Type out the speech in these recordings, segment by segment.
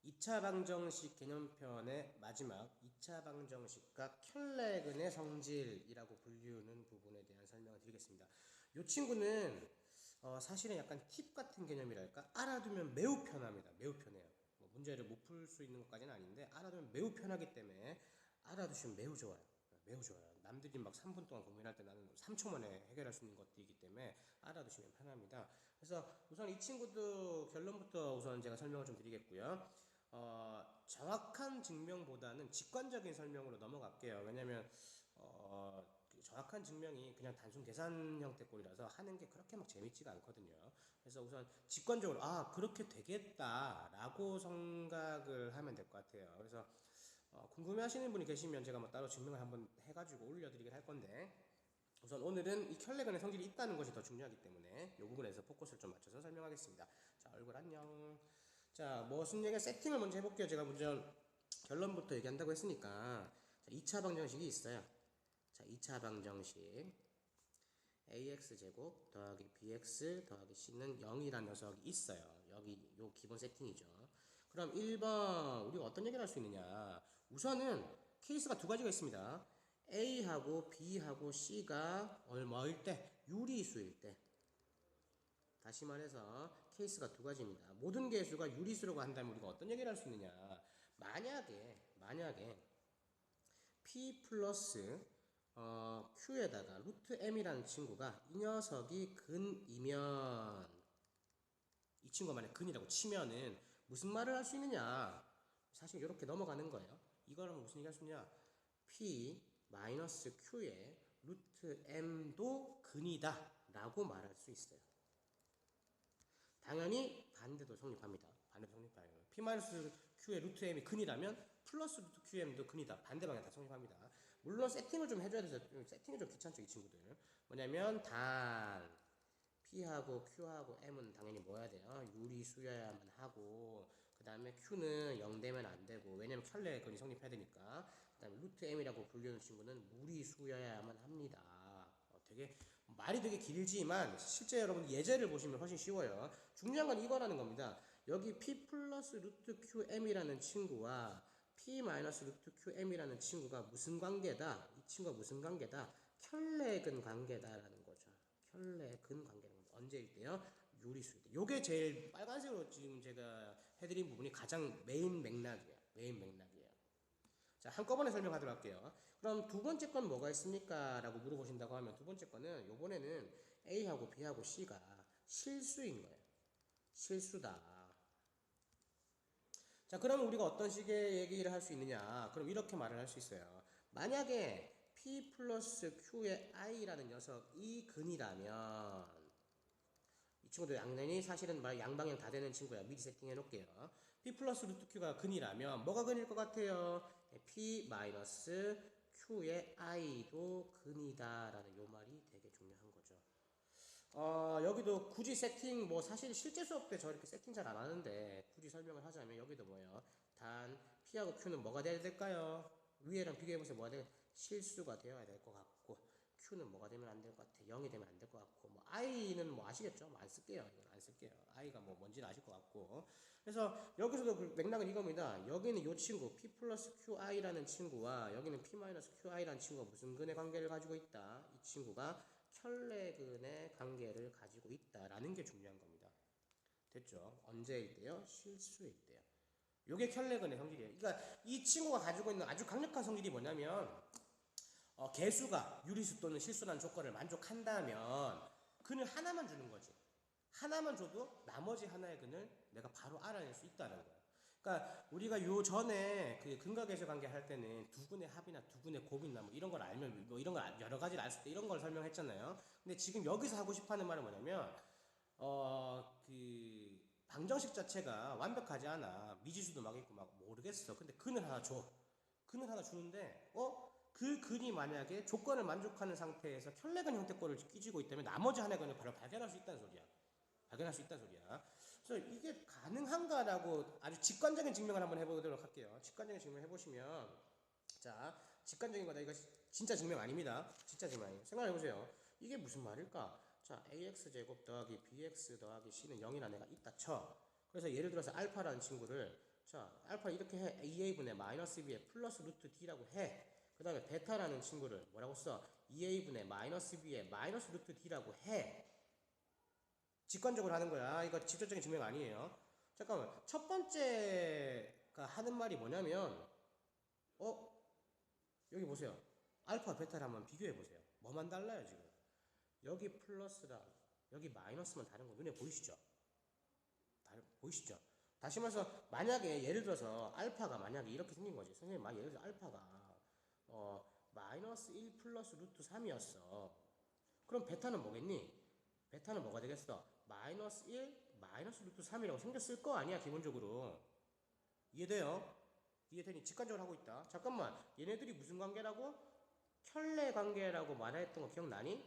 2차 방정식 개념편의 마지막 2차 방정식과 켈레근의 성질이라고 불리우는 부분에 대한 설명을 드리겠습니다. 이 친구는 사실은 약간 팁 같은 개념이랄까? 알아두면 매우 편합니다. 매우 편해요. 뭐 문제를 못 풀 수 있는 것까지는 아닌데 알아두면 매우 편하기 때문에 알아두시면 매우 좋아요. 매우 좋아요. 남들이 막 3분 동안 고민할 때 나는 3초 만에 해결할 수 있는 것들이기 때문에 알아두시면 편합니다. 그래서 우선 이 친구도 결론부터 우선 제가 설명을 좀 드리겠고요. 정확한 증명보다는 직관적인 설명으로 넘어갈게요. 왜냐면 정확한 증명이 그냥 단순 계산 형태 꼴이라서 하는 게 그렇게 막 재밌지가 않거든요. 그래서 우선 직관적으로 그렇게 되겠다라고 생각을 하면 될 것 같아요. 그래서 궁금해하시는 분이 계시면 제가 뭐 따로 증명을 한번 해가지고 올려드리긴 할 건데, 우선 오늘은 이 켈레건의 성질이 있다는 것이 더 중요하기 때문에 이 부분에서 포커스를 좀 맞춰서 설명하겠습니다. 자, 얼굴 안녕. 자, 뭐 순위의 세팅을 먼저 해볼게요. 제가 먼저 결론부터 얘기한다고 했으니까. 자, 2차 방정식이 있어요. 자, 2차 방정식 ax 제곱 더하기 bx 더하기 c는 0이라는 녀석이 있어요. 여기 요 기본 세팅이죠. 그럼 1번 우리가 어떤 얘기를 할 수 있느냐. 우선은 케이스가 두 가지가 있습니다. a하고 b하고 c가 얼마일 때? 유리수일 때. 다시 말해서 케이스가 두 가지입니다. 모든 개수가 유리수라고 한다면 우리가 어떤 얘기를 할 수 있느냐. 만약에 p 플러스 q에다가 루트 m이라는 친구가 이 녀석이 근이면, 이 친구가 만약 근이라고 치면은 무슨 말을 할 수 있느냐. 사실 이렇게 넘어가는 거예요. 이거는 무슨 얘기 할 수 있냐. p 마이너스 q의 루트 m도 근이다 라고 말할 수 있어요. 당연히 반대도 성립합니다. 반대도 성립해요. P-Q의 루트 M이 근이라면 플러스 루트 QM도 근이다. 반대 방향 다 성립합니다. 물론 세팅을 좀 해줘야 돼서 세팅이 좀 귀찮죠, 이 친구들. 뭐냐면 단 P하고 Q하고 M은 당연히 뭐 해야 돼요? 유리수여야만 하고, 그 다음에 Q는 0 되면 안 되고, 왜냐면 켤레근이 성립해야 되니까. 그 다음에 루트 M이라고 불리는 친구는 무리수여야만 합니다. 되게 말이 되게 길지만 실제 여러분 예제를 보시면 훨씬 쉬워요. 중요한 건 이거라는 겁니다. 여기 P 플러스 루트 QM이라는 친구와 P 마이너스 루트 QM이라는 친구가 무슨 관계다? 이 친구가 무슨 관계다? 켤레근 관계다라는 거죠. 켤레근 관계는 언제일 때요? 유리수일 때. 요게 제일 빨간색으로 지금 제가 해드린 부분이 가장 메인 맥락이에요. 메인 맥락이에요. 자, 한꺼번에 설명하도록 할게요. 그럼 두 번째 건 뭐가 있습니까? 라고 물어보신다고 하면 두 번째 거는 요번에는 A하고 B하고 C가 실수인 거예요. 실수다. 자, 그러면 우리가 어떤 식의 얘기를 할 수 있느냐? 그럼 이렇게 말을 할 수 있어요. 만약에 P 플러스 Q의 I라는 녀석이 근이라면, 이 친구도 양면이 사실은 양방향 다 되는 친구야. 미리 세팅해 놓을게요. P 플러스 루트 Q가 근이라면 뭐가 근일 것 같아요? P 마이너스 Q의 I도 근이다라는 요 말이 되게 중요한 거죠. 여기도 굳이 세팅, 뭐 사실 실제 수업 때 저 이렇게 세팅 잘 안 하는데 굳이 설명을 하자면 여기도 뭐예요? 단 P하고 Q는 뭐가 돼야 될까요? 위에랑 비교해보세요. 뭐가 돼? 실수가 되어야 될 것 같고, Q는 뭐가 되면 안 될 것 같아. 0이 되면 안 될 것 같고, 뭐 I는 뭐 아시겠죠? 뭐 안 쓸게요. 이건 안 쓸게요. I가 뭐 뭔지는 아실 것 같고. 그래서 여기서도 그 맥락은 이겁니다. 여기는 요 친구 P 플러스 QI라는 친구와 여기는 P 마이너스 QI라는 친구가 무슨 근의 관계를 가지고 있다. 이 친구가 켤레근의 관계를 가지고 있다라는 게 중요한 겁니다. 됐죠? 언제일 때요? 실수일 때요. 요게 켤레근의 성질이에요. 그러니까 이 친구가 가지고 있는 아주 강력한 성질이 뭐냐면, 개수가 유리수 또는 실수라는 조건을 만족한다면 근을 하나만 주는 거지. 하나만 줘도 나머지 하나의 근을 내가 바로 알아낼 수 있다는 거야. 그러니까 우리가 요 전에 그 근각에서 관계 할 때는 두 근의 합이나 두 근의 곱이나 뭐 이런 걸 알면 뭐 이런 걸 여러 가지를 알 수 있다 이런 걸 설명했잖아요. 근데 지금 여기서 하고 싶어하는 말은 뭐냐면 그 방정식 자체가 완벽하지 않아. 미지수도 막 있고 막 모르겠어. 근데 근을 하나 줘. 근을 하나 주는데 그 근이 만약에 조건을 만족하는 상태에서 켤레근 형태꼴을 끼지고 있다면 나머지 하나의 근을 바로 발견할 수 있다는 소리야. 발견할 수 있다는 소리야. 그래서 이게 가능한가라고 아주 직관적인 증명을 한번 해보도록 할게요. 직관적인 증명을 해보시면, 자, 직관적인 거다. 이거 진짜 증명 아닙니다. 진짜 증명 아니에요. 생각해보세요. 이게 무슨 말일까? 자, AX제곱 더하기 BX 더하기 C는 0이라는 애가 있다 쳐. 그래서 예를 들어서 알파라는 친구를, 자, 알파 이렇게 해. 2a분의 마이너스 b에 플러스 루트 d라고 해. 그 다음에 베타라는 친구를 뭐라고 써? 2a분의 마이너스 b에 마이너스 루트 d라고 해. 직관적으로 하는 거야. 이거 직접적인 증명 아니에요. 잠깐만. 첫 번째가 하는 말이 뭐냐면, 여기 보세요. 알파, 베타를 한번 비교해 보세요. 뭐만 달라요, 지금? 여기 플러스랑 여기 마이너스만 다른 거 눈에 보이시죠? 보이시죠? 다시 말해서 만약에 예를 들어서 알파가 만약에 이렇게 생긴 거지. 선생님, 예를 들어 알파가 마이너스 1 플러스 루트 3이었어. 그럼 베타는 뭐겠니? 베타는 뭐가 되겠어? 마이너스 1 마이너스 루트 3이라고 생겼을 거 아니야, 기본적으로. 이해돼요? 이해되니? 직관적으로 하고 있다. 잠깐만, 얘네들이 무슨 관계라고? 켤레 관계라고 말했던 거 기억나니?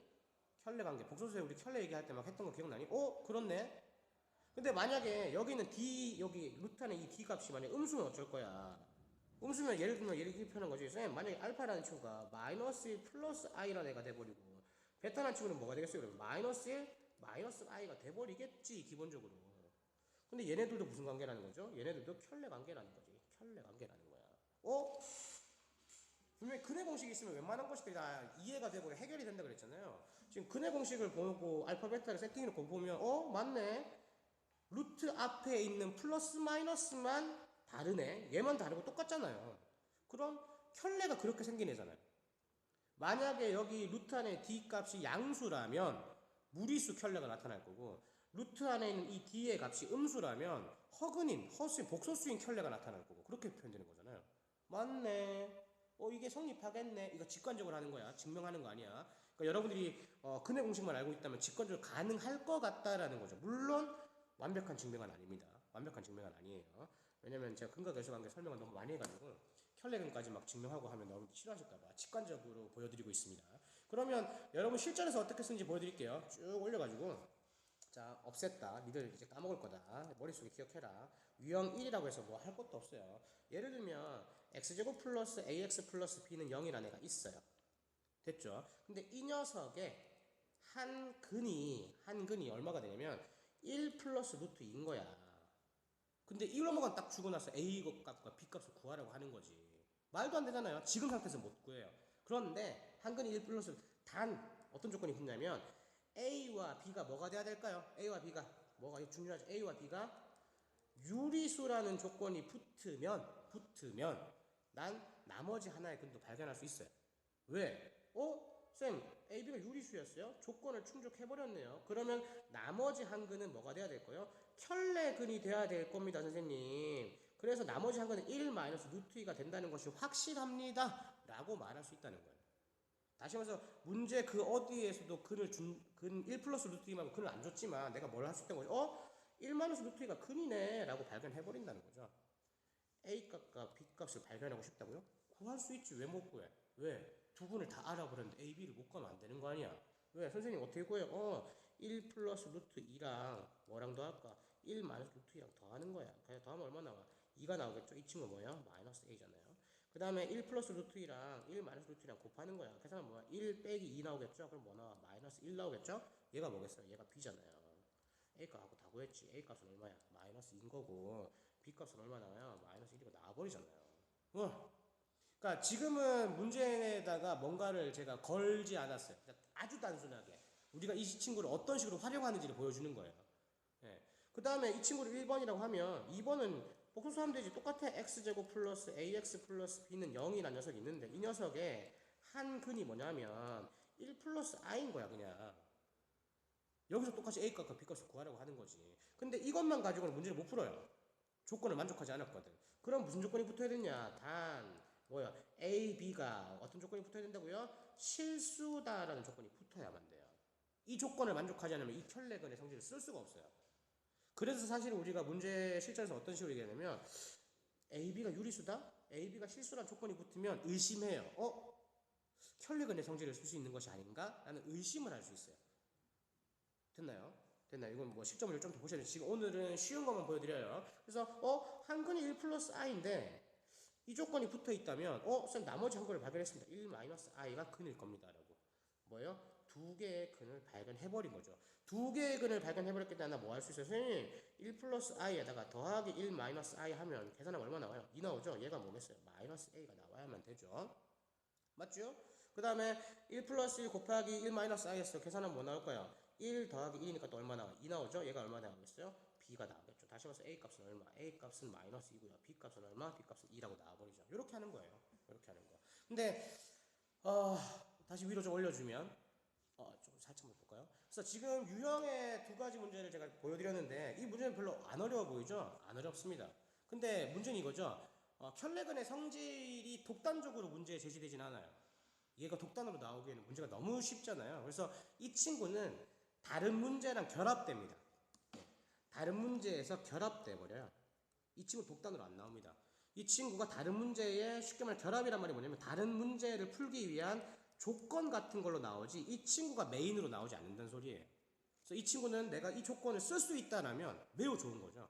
켤레 관계. 복소수에 우리 켤레 얘기할 때 막 했던 거 기억나니? 그렇네. 근데 만약에 여기는 d, 여기 루트 안에 이 d 값이 만약에 음수면 어쩔 거야? 음수면 예를 들면 이렇게 표현한 거지. 선생님, 만약에 알파라는 친구가 마이너스 1 플러스 i라는 애가 돼버리고 베타라는 친구는 뭐가 되겠어요? 그러면 마이너스 1 마이너스 i가 돼버리겠지, 기본적으로. 근데 얘네들도 무슨 관계라는 거죠? 얘네들도 켤레 관계라는 거지. 켤레 관계라는 거야. 분명히 근해 공식이 있으면 웬만한 것들이 다 이해가 되고 해결이 된다 그랬잖아요. 지금 근해 공식을 보고 알파 베타를 세팅을 보면 맞네. 루트 앞에 있는 플러스 마이너스만 다르네. 얘만 다르고 똑같잖아요. 그럼 켤레가 그렇게 생긴 애잖아요. 만약에 여기 루트 안에 d 값이 양수라면 무리수 켤레가 나타날 거고, 루트 안에 있는 이 d의 값이 음수라면 허근인, 허수인, 복소수인 켤레가 나타날 거고, 그렇게 표현되는 거잖아요. 맞네. 이게 성립하겠네. 이거 직관적으로 하는 거야. 증명하는 거 아니야. 그러니까 여러분들이 근해 공식만 알고 있다면 직관적으로 가능할 것 같다라는 거죠. 물론 완벽한 증명은 아닙니다. 완벽한 증명은 아니에요. 왜냐면 제가 근거 결수 관계 설명을 너무 많이 해가지고 켤레근까지 막 증명하고 하면 너무 싫어하실까봐 직관적으로 보여드리고 있습니다. 그러면 여러분 실전에서 어떻게 쓰는지 보여드릴게요. 쭉 올려가지고, 자, 없앴다. 니들 이제 까먹을 거다. 머릿속에 기억해라. 유형 1이라고 해서 뭐 할 것도 없어요. 예를 들면 x제곱 플러스 ax 플러스 b는 0이라는 애가 있어요. 됐죠? 근데 이 녀석의 한 근이 얼마가 되냐면 1 플러스 루트 2인 거야. 근데 1로만 딱 주고 나서 a 값과 b 값을 구하라고 하는 거지. 말도 안 되잖아요. 지금 상태에서 못 구해요. 그런데 한 근이 1 플러스 단 어떤 조건이 붙냐면 a와 b가 뭐가 돼야 될까요? a와 b가 뭐가 중요하죠? a와 b가 유리수라는 조건이 붙으면 난 나머지 하나의 근도 발견할 수 있어요. 왜? 쌤, AB가 유리수였어요? 조건을 충족해버렸네요. 그러면 나머지 한 근은 뭐가 돼야 될까요? 켤레근이 돼야 될 겁니다, 선생님. 그래서 나머지 한 근은 1 마이너스 루트 2가 된다는 것이 확실합니다. 라고 말할 수 있다는 거예요. 다시 말해서 문제 그 어디에서도 근 1 플러스 루트 2 말고 근을 안 줬지만 내가 뭘 할 수 있다는 거죠? 1 마이너스 루트 2가 근이네 라고 발견해버린다는 거죠. A 값과 B 값을 발견하고 싶다고요? 구할 수 있지. 왜 못 구해? 왜? 두 분을 다 알아버렸는데 A, B를 못 가면 안 되는 거 아니야? 왜? 선생님 어떻게 구해요? 1 플러스 루트 2랑 뭐랑 더할까? 1 마이너스 루트 2랑 더하는 거야. 그냥 더하면 얼마 나와? 2가 나오겠죠? 이 친구 뭐야? 마이너스 A잖아요. 그 다음에 1 플러스 루트 2랑 1 마이너스 루트 2랑 곱하는 거야. 계산하면 뭐야? 1 빼기 2 나오겠죠? 그럼 뭐 나와? 마이너스 1 나오겠죠? 얘가 뭐겠어요? 얘가 B잖아요. A 값하고 다 구했지. A 값은 얼마야? 마이너스 2인 거고 B 값은 얼마 나와요? 마이너스 1이고 나와버리잖아요. 그러니까 지금은 문제에다가 뭔가를 제가 걸지 않았어요. 아주 단순하게 우리가 이 친구를 어떤 식으로 활용하는지를 보여주는 거예요. 그 다음에 이 친구를 1번이라고 하면 2번은 복소수하면 되지. 똑같아. x제곱 플러스 ax 플러스 b는 0이라는 녀석이 있는데 이 녀석의 한 근이 뭐냐면 1 플러스 i인 거야. 그냥 여기서 똑같이 a 값과 b 값을 구하라고 하는 거지. 근데 이것만 가지고는 문제를 못 풀어요. 조건을 만족하지 않았거든. 그럼 무슨 조건이 붙어야 되냐? A, B가 어떤 조건이 붙어야 된다고요? 실수다라는 조건이 붙어야만 돼요. 이 조건을 만족하지 않으면 이 켤레근의 성질을 쓸 수가 없어요. 그래서 사실 우리가 문제 실전에서 어떤 식으로 얘기하냐면 A, B가 유리수다? A, B가 실수라는 조건이 붙으면 의심해요. 켤레근의 성질을 쓸 수 있는 것이 아닌가? 라는 의심을 할 수 있어요. 됐나요? 이건 뭐 실점을 좀 더 보셔야 돼요. 지금 오늘은 쉬운 것만 보여드려요. 그래서 한 근이 1 플러스 i인데 이 조건이 붙어 있다면 쌤 나머지 한 근을 발견했습니다. 1 마이너스 i가 근일 겁니다. 라고. 뭐예요? 두 개의 근을 발견해버린 거죠. 두 개의 근을 발견해버렸기 때문에 뭐 할 수 있어요? 선생님 1 플러스 i에다가 더하기 1 마이너스 i 하면 계산하면 얼마 나와요? 2 나오죠? 얘가 뭐겠어요? 마이너스 a가 나와야만 되죠. 맞죠? 그 다음에 1 플러스 1 곱하기 1 마이너스 i에서 계산하면 뭐 나올 거예요? 1 더하기 1이니까 또 얼마 나와요? 2 나오죠? 얘가 얼마 나오겠어요? b가 나오겠죠. 다시 말해서 a 값은 얼마? a 값은 마이너스 2고요. b 값은 얼마? b 값은 2라고 나와버리죠. 이렇게 하는 거예요. 이렇게 하는 거. 근데 다시 위로 좀 올려주면 좀 살짝만 볼까요? 그래서 지금 유형의 두 가지 문제를 제가 보여드렸는데 이 문제는 별로 안 어려워 보이죠? 안 어렵습니다. 근데 문제는 이거죠. 켤레근의 성질이 독단적으로 문제에 제시되진 않아요. 얘가 독단으로 나오기에는 문제가 너무 쉽잖아요. 그래서 이 친구는 다른 문제랑 결합됩니다. 다른 문제에서 결합돼 버려요. 이 친구 독단으로 안 나옵니다. 이 친구가 다른 문제에 쉽게 말해 결합이란 말이 뭐냐면 다른 문제를 풀기 위한 조건 같은 걸로 나오지 이 친구가 메인으로 나오지 않는다는 소리예요. 그래서 이 친구는 내가 이 조건을 쓸 수 있다라면 매우 좋은 거죠.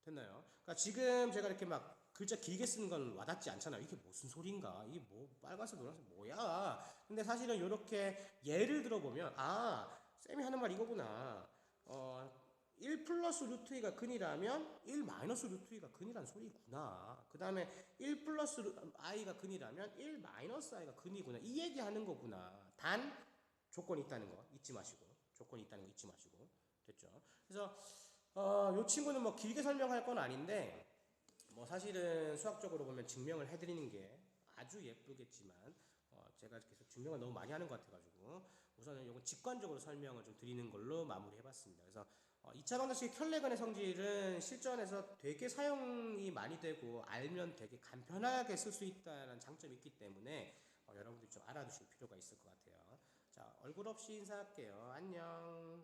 됐나요? 그러니까 지금 제가 이렇게 막 글자 길게 쓰는 건 와닿지 않잖아요. 이게 무슨 소린가? 이게 뭐 빨간색 노란색 뭐야? 근데 사실은 이렇게 예를 들어보면 쌤이 하는 말 이거구나. 1 플러스 루트 2가 근이라면 1 마이너스 루트 2가 근이란 소리구나. 그 다음에 1 플러스 i가 근이라면 1 마이너스 i가 근이구나. 이 얘기하는 거구나. 단 조건이 있다는 거 잊지 마시고. 조건이 있다는 거 잊지 마시고. 됐죠? 그래서 요 친구는 뭐 길게 설명할 건 아닌데 뭐 사실은 수학적으로 보면 증명을 해드리는 게 아주 예쁘겠지만 제가 계속 증명을 너무 많이 하는 것 같아가지고 우선은 요건 직관적으로 설명을 좀 드리는 걸로 마무리해봤습니다. 그래서 2차 방정식 켤레근의 성질은 실전에서 되게 사용이 많이 되고 알면 되게 간편하게 쓸 수 있다는 장점이 있기 때문에 여러분들이 좀 알아두실 필요가 있을 것 같아요. 자, 얼굴 없이 인사할게요. 안녕.